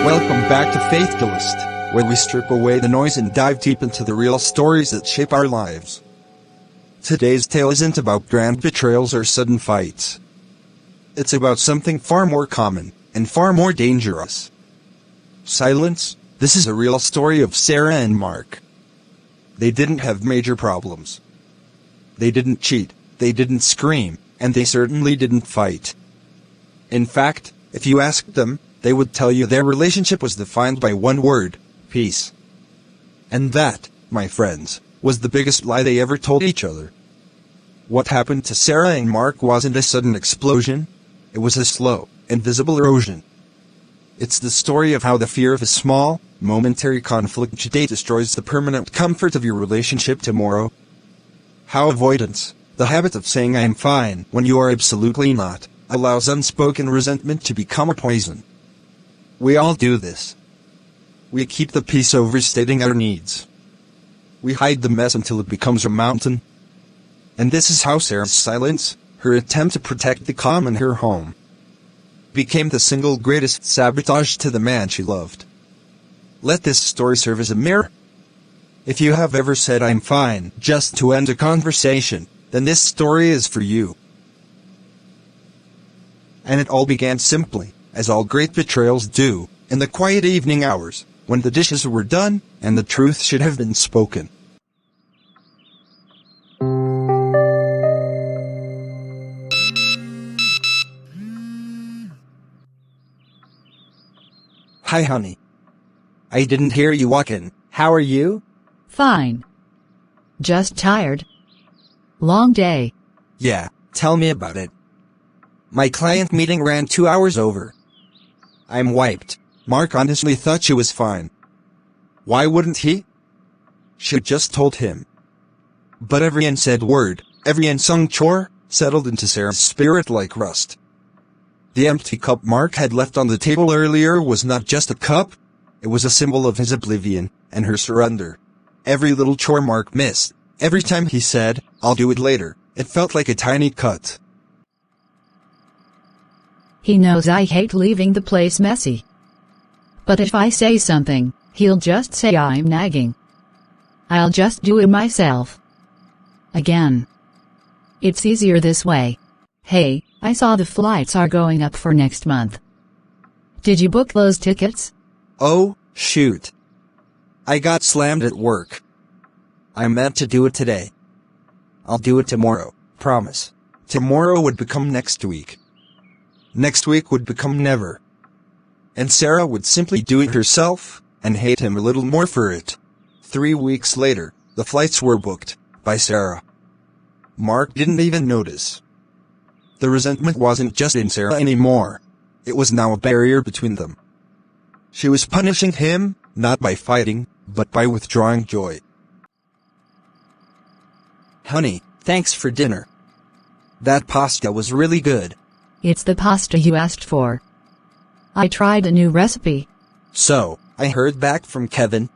Welcome back to FaithTalesT, where we strip away the noise and dive deep into the real stories that shape our lives. Today's tale isn't about grand betrayals or sudden fights. It's about something far more common, and far more dangerous. Silence. This is a real story of Sarah and Mark. They didn't have major problems. They didn't cheat, they didn't scream, and they certainly didn't fight. In fact, if you asked them, they would tell you their relationship was defined by one word: peace. And that, my friends, was the biggest lie they ever told each other. What happened to Sarah and Mark wasn't a sudden explosion. It was a slow, invisible erosion. It's the story of how the fear of a small, momentary conflict today destroys the permanent comfort of your relationship tomorrow. How avoidance, the habit of saying "I'm fine" when you are absolutely not, allows unspoken resentment to become a poison. We all do this. We keep the peace overstating our needs. We hide the mess until it becomes a mountain. And this is how Sarah's silence, her attempt to protect the calm in her home, became the single greatest sabotage to the man she loved. Let this story serve as a mirror. If you have ever said "I'm fine" just to end a conversation, then this story is for you. And it all began simply, as all great betrayals do, in the quiet evening hours, when the dishes were done, and the truth should have been spoken. Hi honey. I didn't hear you walk in. How are you? Fine. Just tired. Long day. Yeah, tell me about it. My client meeting ran 2 hours over. I'm wiped. Mark honestly thought she was fine. Why wouldn't he? She just told him. But every unsaid word, every unsung chore, settled into Sarah's spirit like rust. The empty cup Mark had left on the table earlier was not just a cup. It was a symbol of his oblivion, and her surrender. Every little chore Mark missed, every time he said, "I'll do it later," it felt like a tiny cut. He knows I hate leaving the place messy. But if I say something, he'll just say I'm nagging. I'll just do it myself. Again. It's easier this way. Hey, I saw the flights are going up for next month. Did you book those tickets? Oh, shoot. I got slammed at work. I meant to do it today. I'll do it tomorrow, promise. Tomorrow would become next week. Next week would become never. And Sarah would simply do it herself, and hate him a little more for it. 3 weeks later, the flights were booked, by Sarah. Mark didn't even notice. The resentment wasn't just in Sarah anymore. It was now a barrier between them. She was punishing him, not by fighting, but by withdrawing joy. Honey, thanks for dinner. That pasta was really good. It's the pasta you asked for. I tried a new recipe. So, I heard back from Kevin.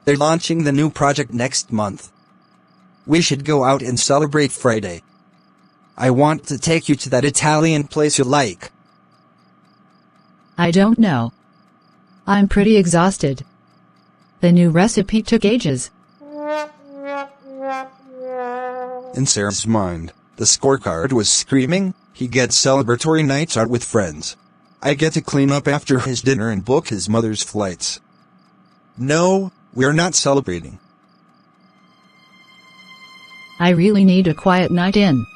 They're launching the new project next month. We should go out and celebrate Friday. I want to take you to that Italian place you like. I don't know. I'm pretty exhausted. The new recipe took ages. In Sarah's mind, the scorecard was screaming, he gets celebratory nights out with friends. I get to clean up after his dinner and book his mother's flights. No, we're not celebrating. I really need a quiet night in.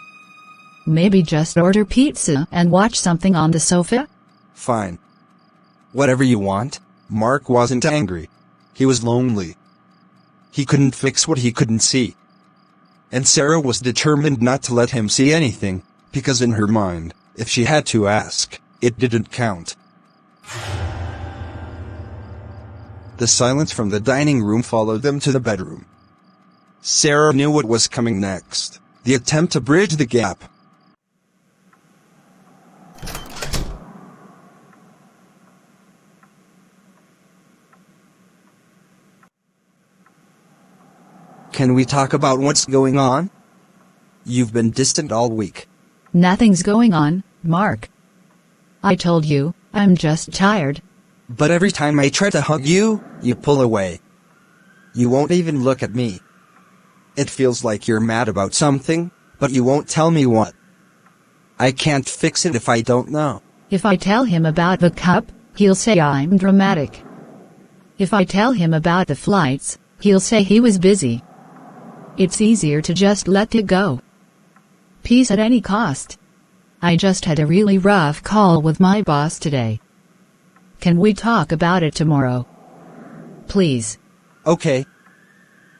Maybe just order pizza and watch something on the sofa? Fine. Whatever you want. Mark wasn't angry. He was lonely. He couldn't fix what he couldn't see. And Sarah was determined not to let him see anything, because in her mind, if she had to ask, it didn't count. The silence from the dining room followed them to the bedroom. Sarah knew what was coming next, the attempt to bridge the gap. Can we talk about what's going on? You've been distant all week. Nothing's going on, Mark. I told you, I'm just tired. But every time I try to hug you, you pull away. You won't even look at me. It feels like you're mad about something, but you won't tell me what. I can't fix it if I don't know. If I tell him about the cup, he'll say I'm dramatic. If I tell him about the flights, he'll say he was busy. It's easier to just let it go. Peace at any cost. I just had a really rough call with my boss today. Can we talk about it tomorrow? Please. Okay.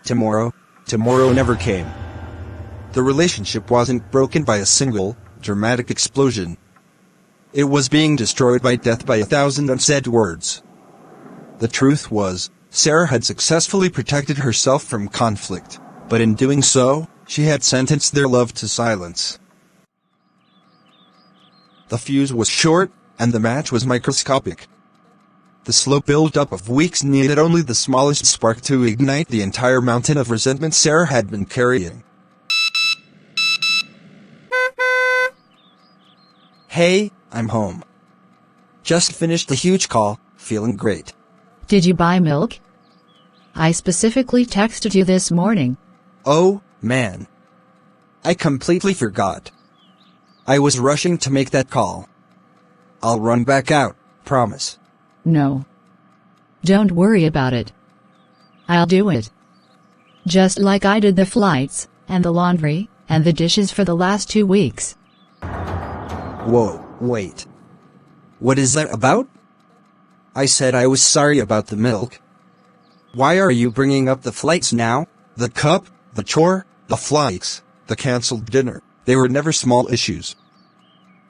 Tomorrow never came. The relationship wasn't broken by a single, dramatic explosion. It was being destroyed by death by 1,000 unsaid words. The truth was, Sarah had successfully protected herself from conflict, but in doing so, she had sentenced their love to silence. The fuse was short, and the match was microscopic. The slow build-up of weeks needed only the smallest spark to ignite the entire mountain of resentment Sarah had been carrying. Hey, I'm home. Just finished a huge call, feeling great. Did you buy milk? I specifically texted you this morning. Oh, man. I completely forgot. I was rushing to make that call. I'll run back out, promise. No. Don't worry about it. I'll do it. Just like I did the flights, and the laundry, and the dishes for the last 2 weeks. Whoa, wait. What is that about? I said I was sorry about the milk. Why are you bringing up the flights now? The cup, the chore, the flights, the cancelled dinner. They were never small issues.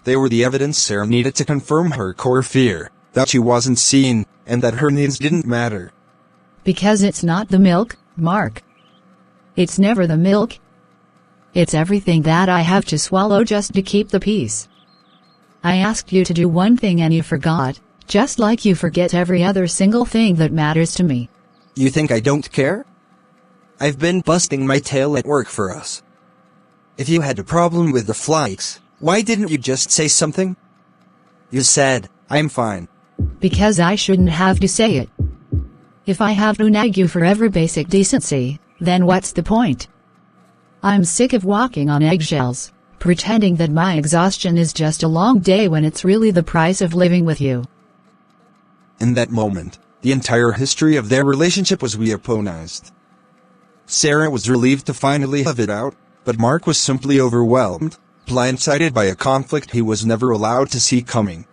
They were the evidence Sarah needed to confirm her core fear, that she wasn't seen, and that her needs didn't matter. Because it's not the milk, Mark. It's never the milk. It's everything that I have to swallow just to keep the peace. I asked you to do one thing and you forgot, just like you forget every other single thing that matters to me. You think I don't care? I've been busting my tail at work for us. If you had a problem with the flights, why didn't you just say something? You said, I'm fine. Because I shouldn't have to say it. If I have to nag you for every basic decency, then what's the point? I'm sick of walking on eggshells, pretending that my exhaustion is just a long day when it's really the price of living with you. In that moment, the entire history of their relationship was weaponized. Sarah was relieved to finally have it out, but Mark was simply overwhelmed, blindsided by a conflict he was never allowed to see coming.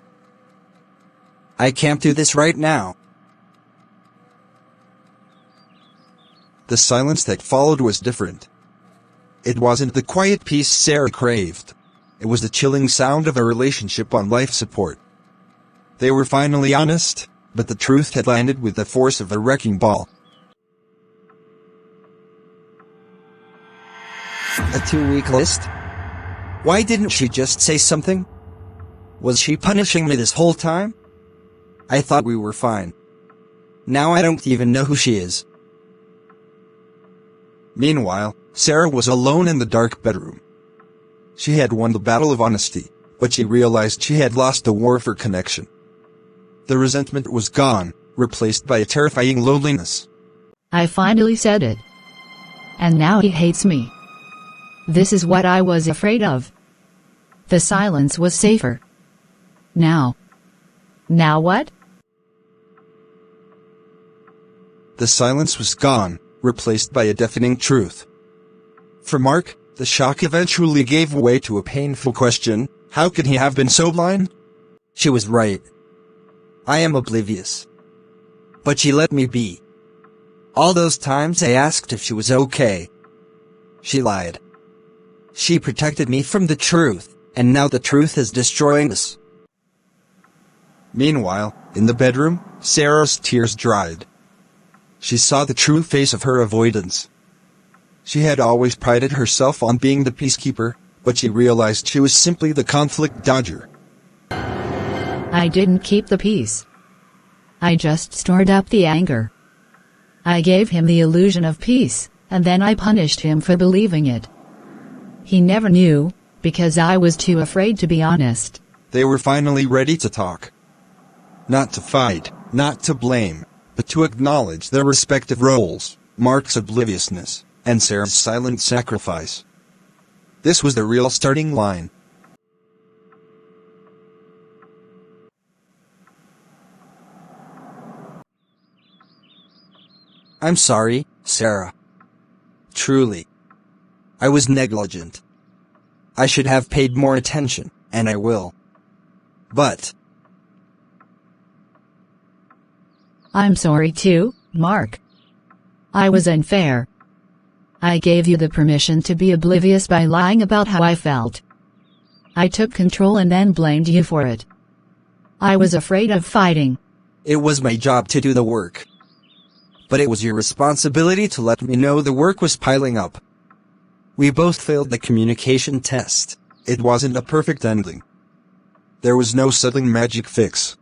I can't do this right now. The silence that followed was different. It wasn't the quiet peace Sarah craved. It was the chilling sound of a relationship on life support. They were finally honest, but the truth had landed with the force of a wrecking ball. A 2-week list? Why didn't she just say something? Was she punishing me this whole time? I thought we were fine. Now I don't even know who she is. Meanwhile, Sarah was alone in the dark bedroom. She had won the battle of honesty, but she realized she had lost the war for connection. The resentment was gone, replaced by a terrifying loneliness. I finally said it. And now he hates me. This is what I was afraid of. The silence was safer. Now what? The silence was gone, replaced by a deafening truth. For Mark, the shock eventually gave way to a painful question: how could he have been so blind? She was right. I am oblivious. But she let me be. All those times I asked if she was okay. She lied. She protected me from the truth, and now the truth is destroying us. Meanwhile, in the bedroom, Sarah's tears dried. She saw the true face of her avoidance. She had always prided herself on being the peacekeeper, but she realized she was simply the conflict dodger. I didn't keep the peace. I just stored up the anger. I gave him the illusion of peace, and then I punished him for believing it. He never knew, because I was too afraid to be honest. They were finally ready to talk. Not to fight, Not to blame, but to acknowledge their respective roles, Mark's obliviousness, and Sarah's silent sacrifice. This was the real starting line. I'm sorry, Sarah. Truly. I was negligent. I should have paid more attention, and I will. But I'm sorry too, Mark. I was unfair. I gave you the permission to be oblivious by lying about how I felt. I took control and then blamed you for it. I was afraid of fighting. it was my job to do the work. But it was your responsibility to let me know the work was piling up. We both failed the communication test. It wasn't a perfect ending. There was no sudden magic fix.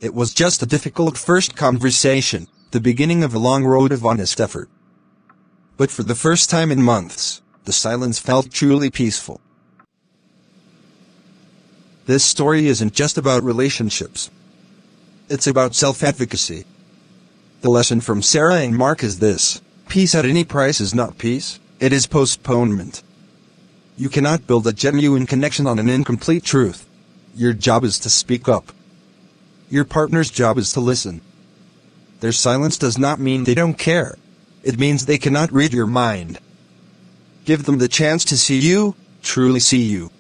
It was just a difficult first conversation, the beginning of a long road of honest effort. But for the first time in months, the silence felt truly peaceful. This story isn't just about relationships. It's about self-advocacy. The lesson from Sarah and Mark is this: peace at any price is not peace, it is postponement. You cannot build a genuine connection on an incomplete truth. Your job is to speak up. Your partner's job is to listen. Their silence does not mean they don't care. It means they cannot read your mind. Give them the chance to see you, truly see you.